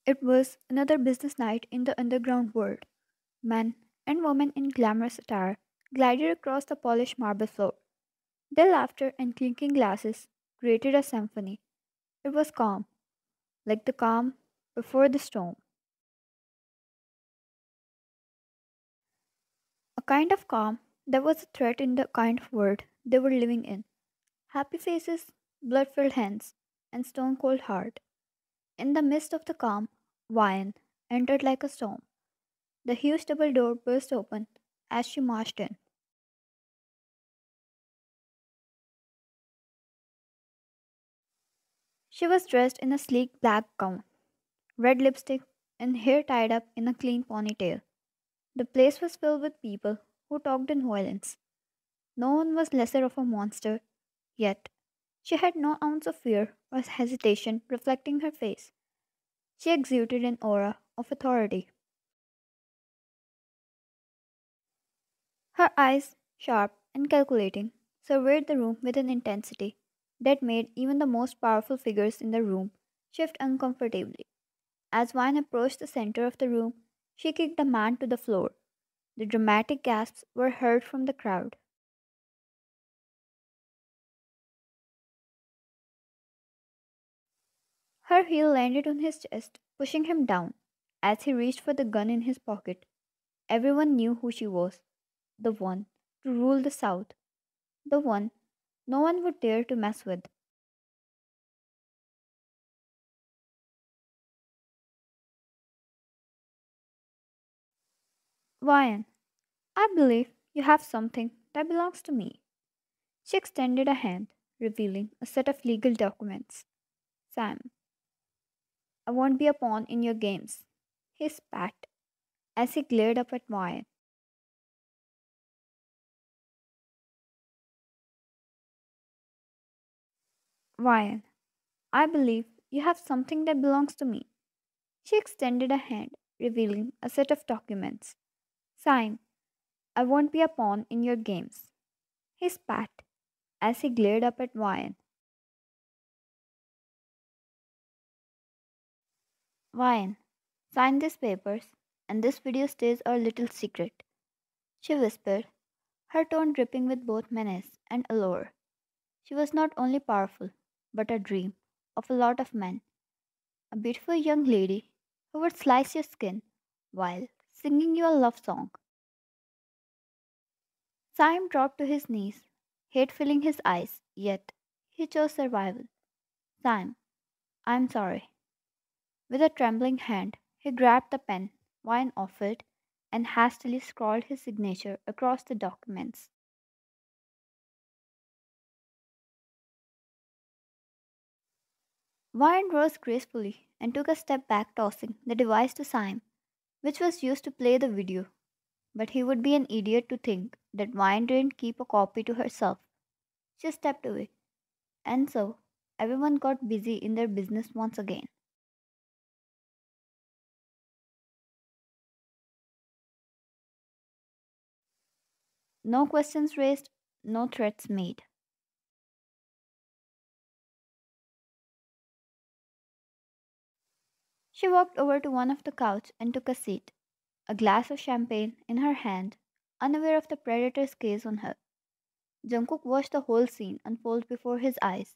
It was another business night in the underground world. Men and women in glamorous attire glided across the polished marble floor. Their laughter and clinking glasses created a symphony. It was calm, like the calm before the storm. A kind of calm that was a threat in the kind of world they were living in. Happy faces, blood filled hands, and stone cold heart. In the midst of the calm, Vian entered like a storm. The huge double door burst open as she marched in. She was dressed in a sleek black gown, red lipstick, and hair tied up in a clean ponytail. The place was filled with people who talked in violence. No one was lesser of a monster, yet she had no ounce of fear or hesitation reflecting her face. She exuded an aura of authority. Her eyes, sharp and calculating, surveyed the room with an intensity that made even the most powerful figures in the room shift uncomfortably. As Vine approached the center of the room, she kicked the man to the floor. The dramatic gasps were heard from the crowd. Her heel landed on his chest, pushing him down. As he reached for the gun in his pocket, everyone knew who she was, the one to rule the South, the one no one would dare to mess with. Vian, I believe you have something that belongs to me. She extended a hand, revealing a set of legal documents. Sam, I won't be a pawn in your games. He spat as he glared up at Vian. Vian, I believe you have something that belongs to me. She extended a hand, revealing a set of documents. Sign, I won't be a pawn in your games. He spat as he glared up at Vian. Vian, sign these papers, and this video stays our little secret. She whispered, her tone dripping with both menace and allure. She was not only powerful, but a dream of a lot of men. A beautiful young lady who would slice your skin while singing you a love song. Syme dropped to his knees, hate filling his eyes, yet he chose survival. Syme, I'm sorry. With a trembling hand, he grabbed the pen Wine offered and hastily scrawled his signature across the documents. Wine rose gracefully and took a step back, tossing the device to Syme, which was used to play the video. But he would be an idiot to think that Wine didn't keep a copy to herself. She stepped away, and so everyone got busy in their business once again. No questions raised, no threats made. She walked over to one of the couch and took a seat, a glass of champagne in her hand, unaware of the predator's gaze on her. Jungkook watched the whole scene unfold before his eyes,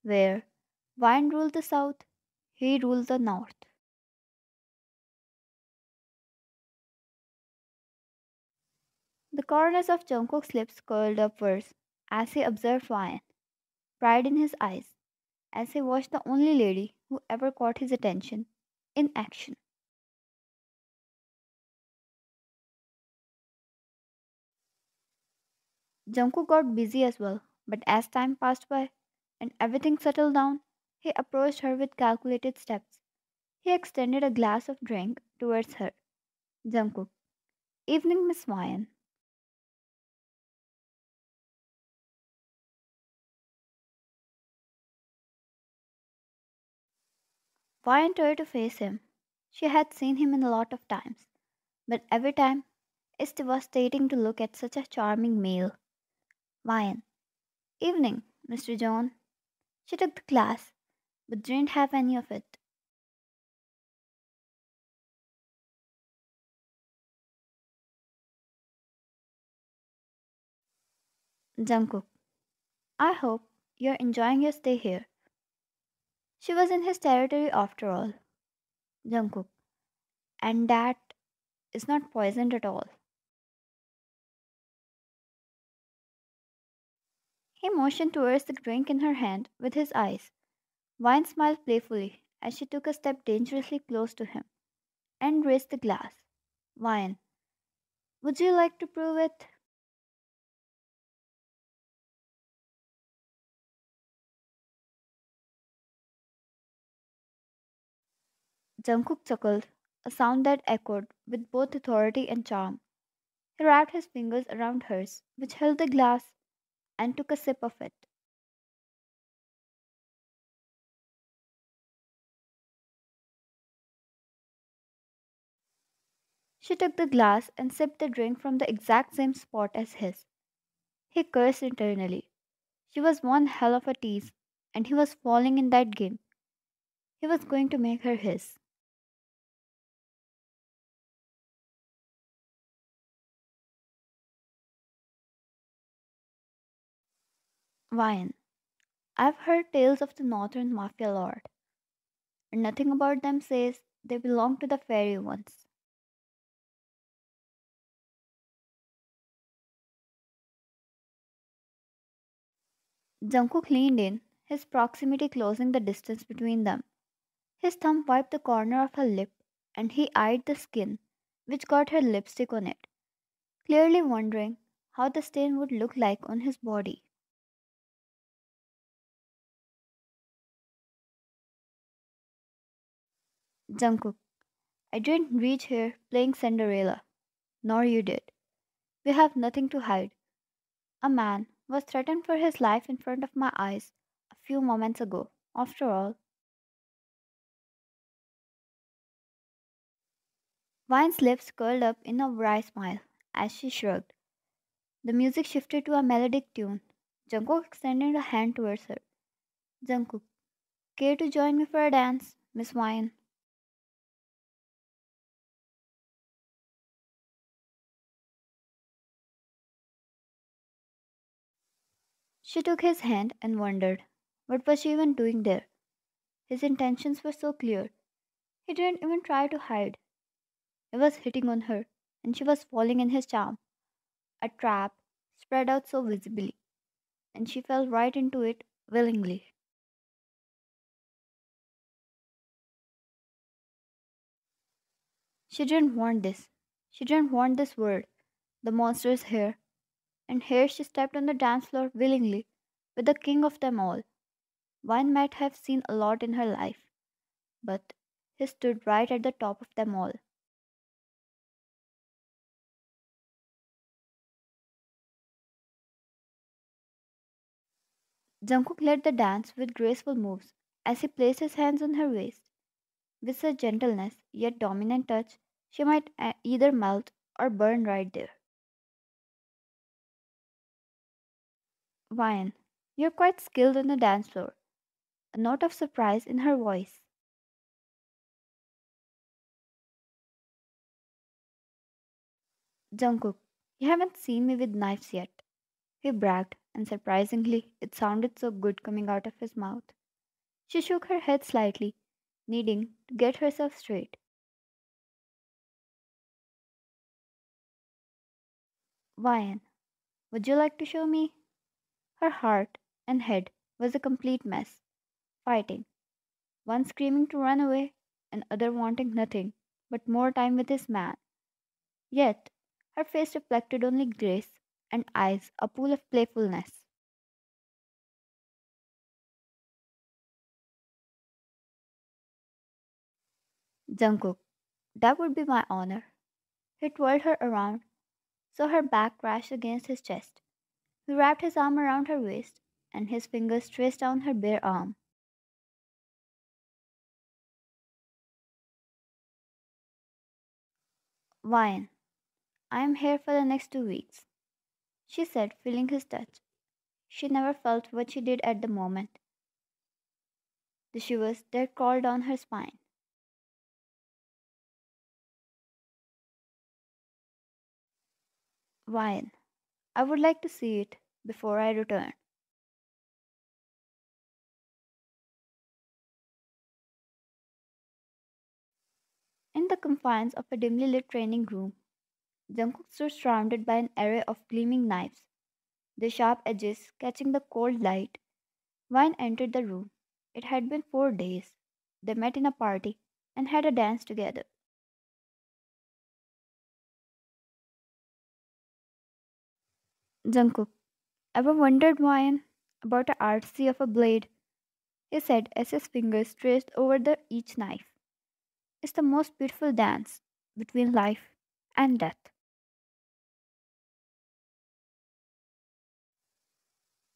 where Wine ruled the south, he ruled the north. The corners of Jungkook's lips curled upwards as he observed Wine, pride in his eyes, as he watched the only lady who ever caught his attention in action. Jungkook got busy as well, but as time passed by and everything settled down, he approached her with calculated steps. He extended a glass of drink towards her. Jungkook, evening, Miss Wyan. Wyan tried to face him. She had seen him in a lot of times, but every time it's devastating to look at such a charming male. Wyan, evening, Mr. John. She took the glass, but didn't have any of it. Jungkook, I hope you're enjoying your stay here. She was in his territory after all. Jungkook, and that is not poisoned at all. He motioned towards the drink in her hand with his eyes. Vine smiled playfully as she took a step dangerously close to him and raised the glass. Vine, would you like to prove it? Jungkook chuckled, a sound that echoed with both authority and charm. He wrapped his fingers around hers, which held the glass, and took a sip of it. She took the glass and sipped the drink from the exact same spot as his. He cursed internally. She was one hell of a tease, and he was falling in that game. He was going to make her his. Wine. I've heard tales of the northern Mafia Lord, and nothing about them says they belong to the fairy ones. Jungkook leaned in, his proximity closing the distance between them. His thumb wiped the corner of her lip, and he eyed the skin, which got her lipstick on it, clearly wondering how the stain would look like on his body. Jungkook, I didn't reach here playing Cinderella, nor you did. We have nothing to hide. A man was threatened for his life in front of my eyes a few moments ago. After all, Vine's lips curled up in a wry smile as she shrugged. The music shifted to a melodic tune. Jungkook extended a hand towards her. Jungkook, care to join me for a dance, Miss Vine? She took his hand and wondered what was she even doing there. His intentions were so clear. He didn't even try to hide. He was hitting on her, and she was falling in his charm. A trap spread out so visibly, and she fell right into it willingly. She didn't want this. She didn't want this world, the monsters here. And here she stepped on the dance floor willingly, with the king of them all. One might have seen a lot in her life, but he stood right at the top of them all. Jungkook led the dance with graceful moves as he placed his hands on her waist. With such gentleness, yet dominant touch, she might either melt or burn right there. Vian, you're quite skilled on the dance floor. A note of surprise in her voice. Jungkook, you haven't seen me with knives yet. He bragged, and surprisingly, it sounded so good coming out of his mouth. She shook her head slightly, needing to get herself straight. Vian, would you like to show me? Her heart and head was a complete mess, fighting, one screaming to run away, and other wanting nothing but more time with his man. Yet, her face reflected only grace and eyes a pool of playfulness. Jungkook, that would be my honor. He twirled her around so her back crashed against his chest. He wrapped his arm around her waist, and his fingers traced down her bare arm. Wine, I am here for the next 2 weeks, she said, feeling his touch. She never felt what she did at the moment. The shivers that crawled down her spine. Wine, I would like to see it. before I return. In the confines of a dimly lit training room, Jungkook stood surrounded by an array of gleaming knives, their sharp edges catching the cold light. Wine entered the room. It had been 4 days. They met in a party and had a dance together. Jungkook, ever wondered, Wine, about the artistry of a blade? He said as his fingers traced over each knife. It's the most beautiful dance between life and death.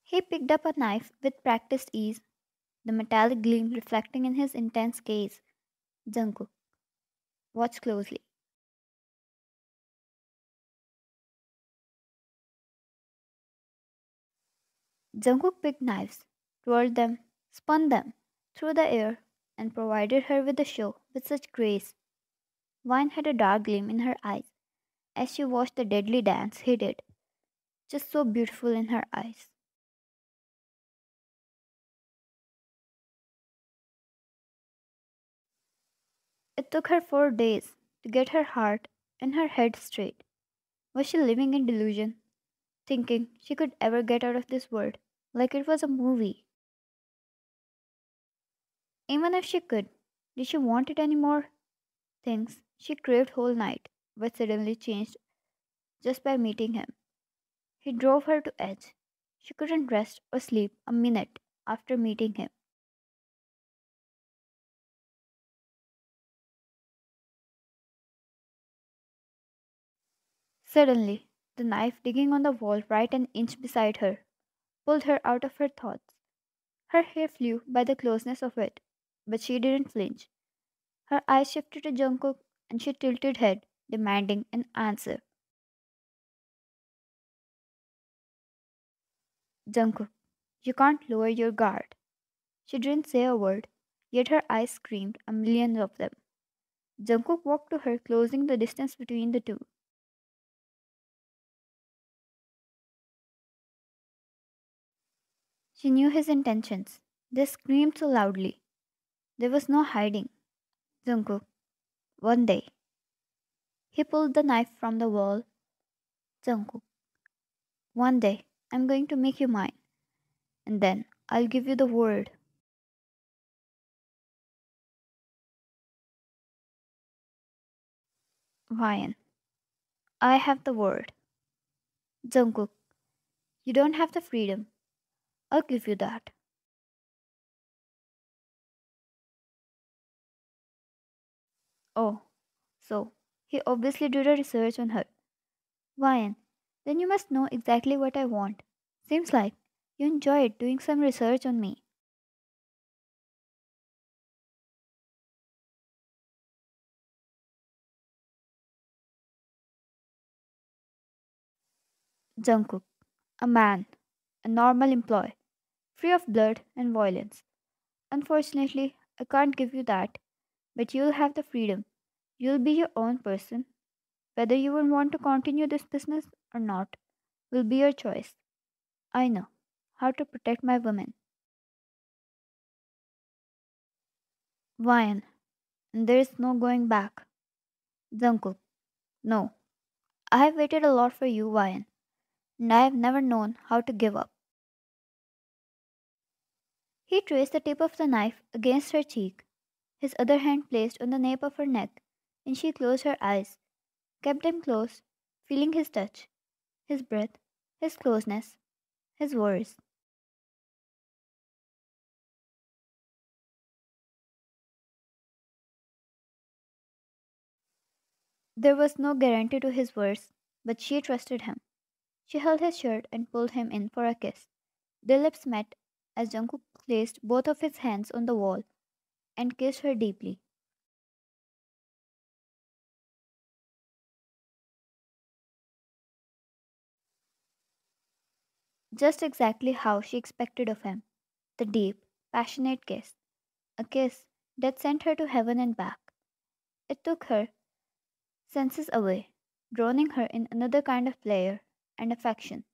He picked up a knife with practiced ease, the metallic gleam reflecting in his intense gaze. Jungkook, watch closely. Jungkook picked knives, twirled them, spun them through the air, and provided her with the show with such grace. Wine had a dark gleam in her eyes as she watched the deadly dance he did, just so beautiful in her eyes. It took her 4 days to get her heart and her head straight. Was she living in delusion, thinking she could ever get out of this world like it was a movie? Even if she could, did she want it anymore? Things she craved whole night, but suddenly changed just by meeting him. He drove her to edge. She couldn't rest or sleep a minute after meeting him. Suddenly, the knife digging on the wall right an inch beside her pulled her out of her thoughts. Her hair flew by the closeness of it, but she didn't flinch. Her eyes shifted to Jungkook and she tilted head, demanding an answer. Jungkook, you can't lower your guard. She didn't say a word, yet her eyes screamed a million of them. Jungkook walked to her, closing the distance between the two. She knew his intentions. They screamed so loudly. There was no hiding. Jungkook, one day. He pulled the knife from the wall. Jungkook, one day I'm going to make you mine, and then I'll give you the word. Ryan, I have the word. Jungkook, you don't have the freedom. I'll give you that. Oh, so he obviously did a research on her. Ryan, then you must know exactly what I want. Seems like you enjoyed doing some research on me. Jungkook, a man, a normal employee, free of blood and violence. Unfortunately, I can't give you that, but you'll have the freedom. You'll be your own person. Whether you will want to continue this business or not will be your choice. I know how to protect my women. Vian, and there is no going back. Jungkook, no. I have waited a lot for you, Vian, and I have never known how to give up. He traced the tip of the knife against her cheek, his other hand placed on the nape of her neck, and she closed her eyes, kept them closed, feeling his touch, his breath, his closeness, his words. There was no guarantee to his words, but she trusted him. She held his shirt and pulled him in for a kiss. Their lips met as Jungkook placed both of his hands on the wall and kissed her deeply, just exactly how she expected of him. The deep, passionate kiss, a kiss that sent her to heaven and back. It took her senses away, drowning her in another kind of pleasure and affection.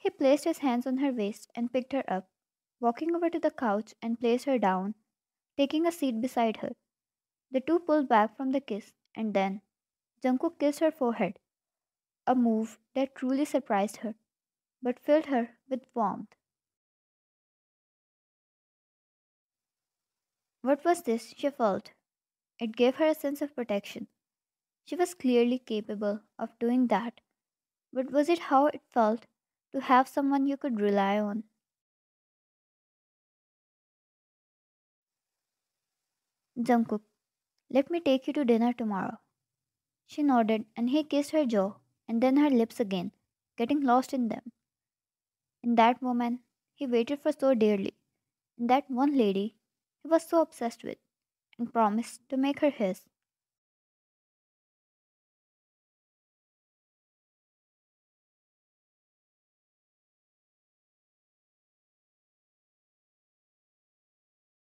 He placed his hands on her waist and picked her up, walking over to the couch and placed her down, taking a seat beside her. The two pulled back from the kiss, and then Jungkook kissed her forehead, a move that truly surprised her, but filled her with warmth. What was this she felt? It gave her a sense of protection. She was clearly capable of doing that, but was it how it felt to have someone you could rely on? Jungkook, let me take you to dinner tomorrow. She nodded, and he kissed her jaw and then her lips again, getting lost in them. In that moment, he waited for so dearly, in that one lady he was so obsessed with, and promised to make her his.